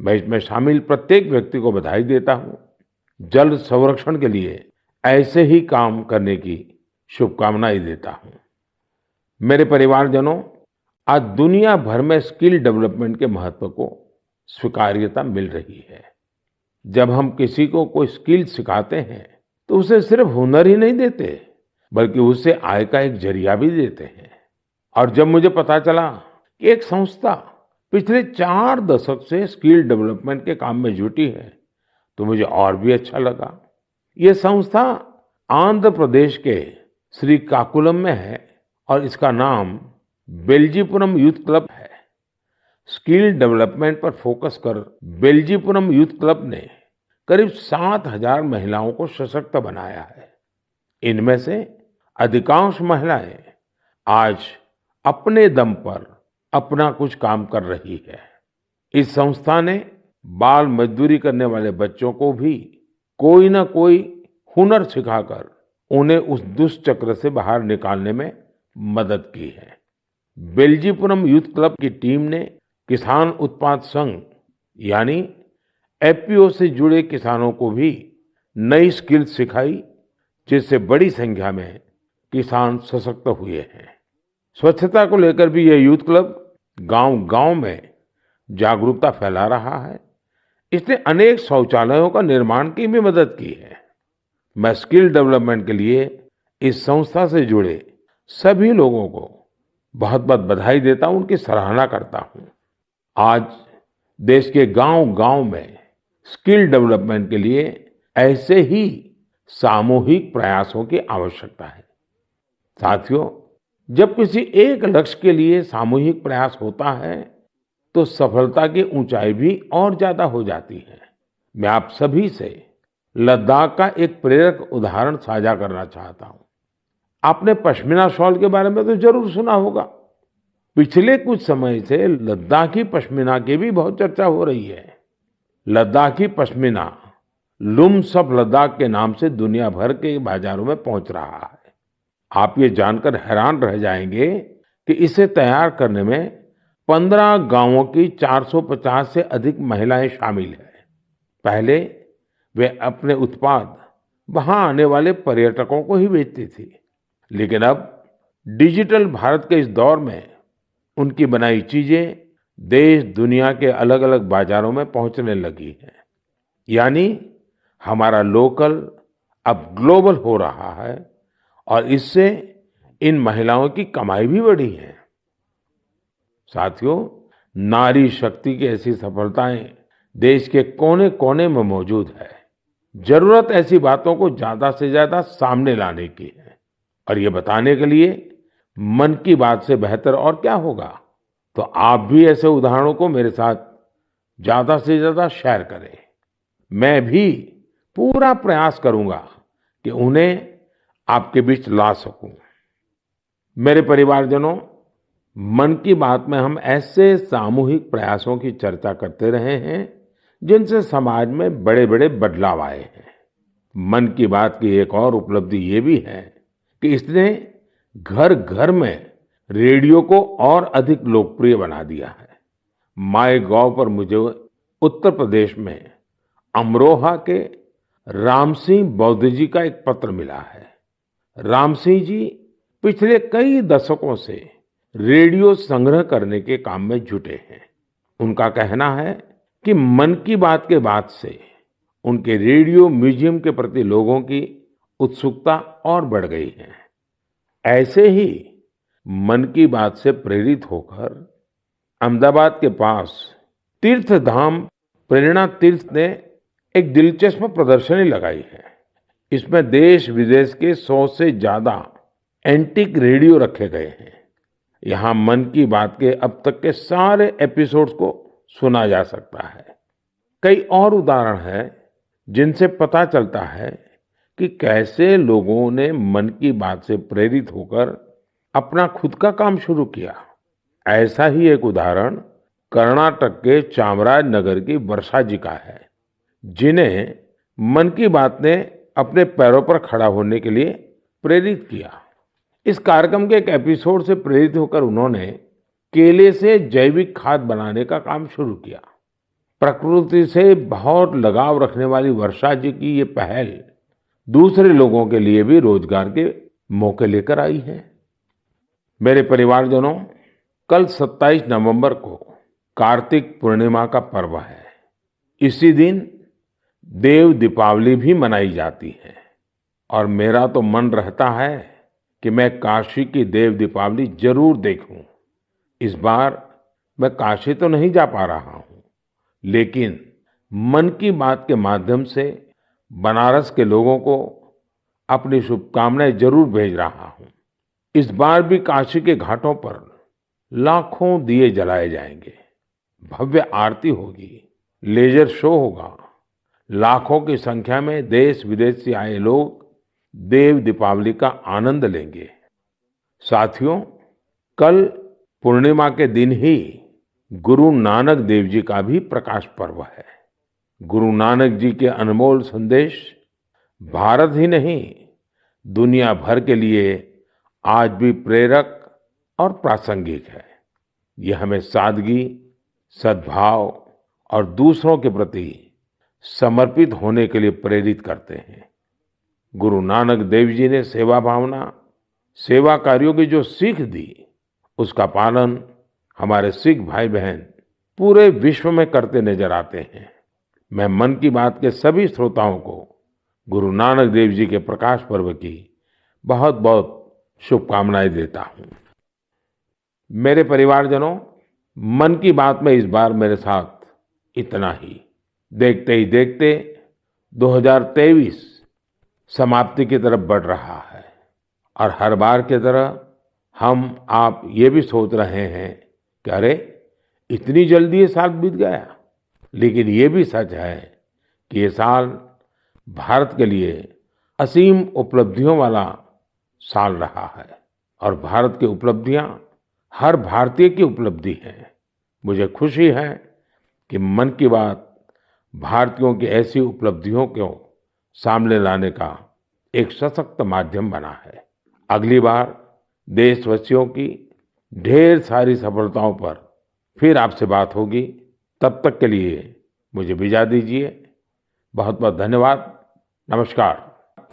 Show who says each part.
Speaker 1: मैं इसमें शामिल प्रत्येक व्यक्ति को बधाई देता हूँ। जल संरक्षण के लिए ऐसे ही काम करने की शुभकामनाएं देता हूँ। मेरे परिवारजनों, आज दुनिया भर में स्किल डेवलपमेंट के महत्व को स्वीकार्यता मिल रही है। जब हम किसी को कोई स्किल सिखाते हैं तो उसे सिर्फ हुनर ही नहीं देते, बल्कि उसे आय का एक जरिया भी देते हैं। और जब मुझे पता चला कि एक संस्था पिछले 4 दशक से स्किल डेवलपमेंट के काम में जुटी है, तो मुझे और भी अच्छा लगा। ये संस्था आंध्र प्रदेश के श्रीकाकुलम में है और इसका नाम बेल्जीपुरम यूथ क्लब है। स्किल डेवलपमेंट पर फोकस कर बेल्जीपुरम यूथ क्लब ने करीब 7,000 महिलाओं को सशक्त बनाया है। इनमें से अधिकांश महिलाएं आज अपने दम पर अपना कुछ काम कर रही है। इस संस्था ने बाल मजदूरी करने वाले बच्चों को भी कोई ना कोई हुनर सिखाकर उन्हें उस दुष्चक्र से बाहर निकालने में मदद की है। बेल्जीपुरम यूथ क्लब की टीम ने किसान उत्पाद संघ यानी एफपीओ से जुड़े किसानों को भी नई स्किल सिखाई, जिससे बड़ी संख्या में किसान सशक्त हुए हैं। स्वच्छता को लेकर भी यह यूथ क्लब गांव-गांव में जागरूकता फैला रहा है। इसने अनेक शौचालयों का निर्माण की भी मदद की है। मैं स्किल डेवलपमेंट के लिए इस संस्था से जुड़े सभी लोगों को बहुत-बहुत बधाई देता हूं, उनकी सराहना करता हूं। आज देश के गांव-गांव में स्किल डेवलपमेंट के लिए ऐसे ही सामूहिक प्रयासों की आवश्यकता है। साथियों, जब किसी एक लक्ष्य के लिए सामूहिक प्रयास होता है तो सफलता की ऊंचाई भी और ज्यादा हो जाती है। मैं आप सभी से लद्दाख का एक प्रेरक उदाहरण साझा करना चाहता हूं। आपने पश्मीना शॉल के बारे में तो जरूर सुना होगा। पिछले कुछ समय से लद्दाखी पश्मीना की भी बहुत चर्चा हो रही है। लद्दाखी पश्मीना लुम्स ऑफ लद्दाख के नाम से दुनिया भर के बाजारों में पहुंच रहा है। आप ये जानकर हैरान रह जाएंगे कि इसे तैयार करने में 15 गांवों की 450 से अधिक महिलाएं शामिल हैं। पहले वे अपने उत्पाद वहां आने वाले पर्यटकों को ही बेचती थी, लेकिन अब डिजिटल भारत के इस दौर में उनकी बनाई चीजें देश दुनिया के अलग अलग बाजारों में पहुंचने लगी हैं। यानी हमारा लोकल अब ग्लोबल हो रहा है और इससे इन महिलाओं की कमाई भी बढ़ी है। साथियों, नारी शक्ति की ऐसी सफलताएं देश के कोने-कोने में मौजूद है। जरूरत ऐसी बातों को ज्यादा से ज्यादा सामने लाने की है और ये बताने के लिए मन की बात से बेहतर और क्या होगा। तो आप भी ऐसे उदाहरणों को मेरे साथ ज्यादा से ज्यादा शेयर करें। मैं भी पूरा प्रयास करूंगा कि उन्हें आपके बीच ला सकूं। मेरे परिवारजनों, मन की बात में हम ऐसे सामूहिक प्रयासों की चर्चा करते रहे हैं जिनसे समाज में बड़े-बड़े बदलाव आए हैं। मन की बात की एक और उपलब्धि ये भी है कि इसने घर-घर में रेडियो को और अधिक लोकप्रिय बना दिया है। माय गॉव पर मुझे उत्तर प्रदेश में अमरोहा के राम सिंह बौद्ध जी का एक पत्र मिला है। राम सिंह जी पिछले कई दशकों से रेडियो संग्रह करने के काम में जुटे हैं। उनका कहना है कि मन की बात के बाद से उनके रेडियो म्यूजियम के प्रति लोगों की उत्सुकता और बढ़ गई है। ऐसे ही मन की बात से प्रेरित होकर अहमदाबाद के पास तीर्थ धाम प्रेरणा तीर्थ ने एक दिलचस्प प्रदर्शनी लगाई है। इसमें देश विदेश के 100 से ज्यादा एंटीक रेडियो रखे गए हैं। यहाँ मन की बात के अब तक के सारे एपिसोड्स को सुना जा सकता है। कई और उदाहरण हैं जिनसे पता चलता है कि कैसे लोगों ने मन की बात से प्रेरित होकर अपना खुद का काम शुरू किया। ऐसा ही एक उदाहरण कर्नाटक के चामराजनगर की वर्षा जी का है, जिन्हें मन की बात ने अपने पैरों पर खड़ा होने के लिए प्रेरित किया। इस कार्यक्रम के एक एपिसोड से प्रेरित होकर उन्होंने केले से जैविक खाद बनाने का काम शुरू किया। प्रकृति से बहुत लगाव रखने वाली वर्षा जी की ये पहल दूसरे लोगों के लिए भी रोजगार के मौके लेकर आई है। मेरे परिवारजनों, कल 27 नवंबर को कार्तिक पूर्णिमा का पर्व है। इसी दिन देव दीपावली भी मनाई जाती है और मेरा तो मन रहता है कि मैं काशी की देव दीपावली जरूर देखूं। इस बार मैं काशी तो नहीं जा पा रहा हूं, लेकिन मन की बात के माध्यम से बनारस के लोगों को अपनी शुभकामनाएं जरूर भेज रहा हूं। इस बार भी काशी के घाटों पर लाखों दिए जलाए जाएंगे, भव्य आरती होगी, लेजर शो होगा, लाखों की संख्या में देश विदेश से आए लोग देव दीपावली का आनंद लेंगे। साथियों, कल पूर्णिमा के दिन ही गुरु नानक देव जी का भी प्रकाश पर्व है। गुरु नानक जी के अनमोल संदेश भारत ही नहीं, दुनिया भर के लिए आज भी प्रेरक और प्रासंगिक है। ये हमें सादगी, सद्भाव और दूसरों के प्रति समर्पित होने के लिए प्रेरित करते हैं। गुरु नानक देव जी ने सेवा भावना, सेवा कार्यों की जो सीख दी, उसका पालन हमारे सिख भाई बहन पूरे विश्व में करते नजर आते हैं। मैं मन की बात के सभी श्रोताओं को गुरु नानक देव जी के प्रकाश पर्व की बहुत बहुत शुभकामनाएं देता हूं। मेरे परिवारजनों, मन की बात में इस बार मेरे साथ इतना ही। देखते ही देखते 2023 समाप्ति की तरफ बढ़ रहा है और हर बार की तरह हम आप ये भी सोच रहे हैं कि अरे इतनी जल्दी ये साल बीत गया। लेकिन ये भी सच है कि ये साल भारत के लिए असीम उपलब्धियों वाला साल रहा है और भारत की उपलब्धियां हर भारतीय की उपलब्धि है। मुझे खुशी है कि मन की बात भारतीयों की ऐसी उपलब्धियों को सामने लाने का एक सशक्त माध्यम बना है। अगली बार देशवासियों की ढेर सारी सफलताओं पर फिर आपसे बात होगी। तब तक के लिए मुझे विदा दीजिए। बहुत बहुत धन्यवाद। नमस्कार।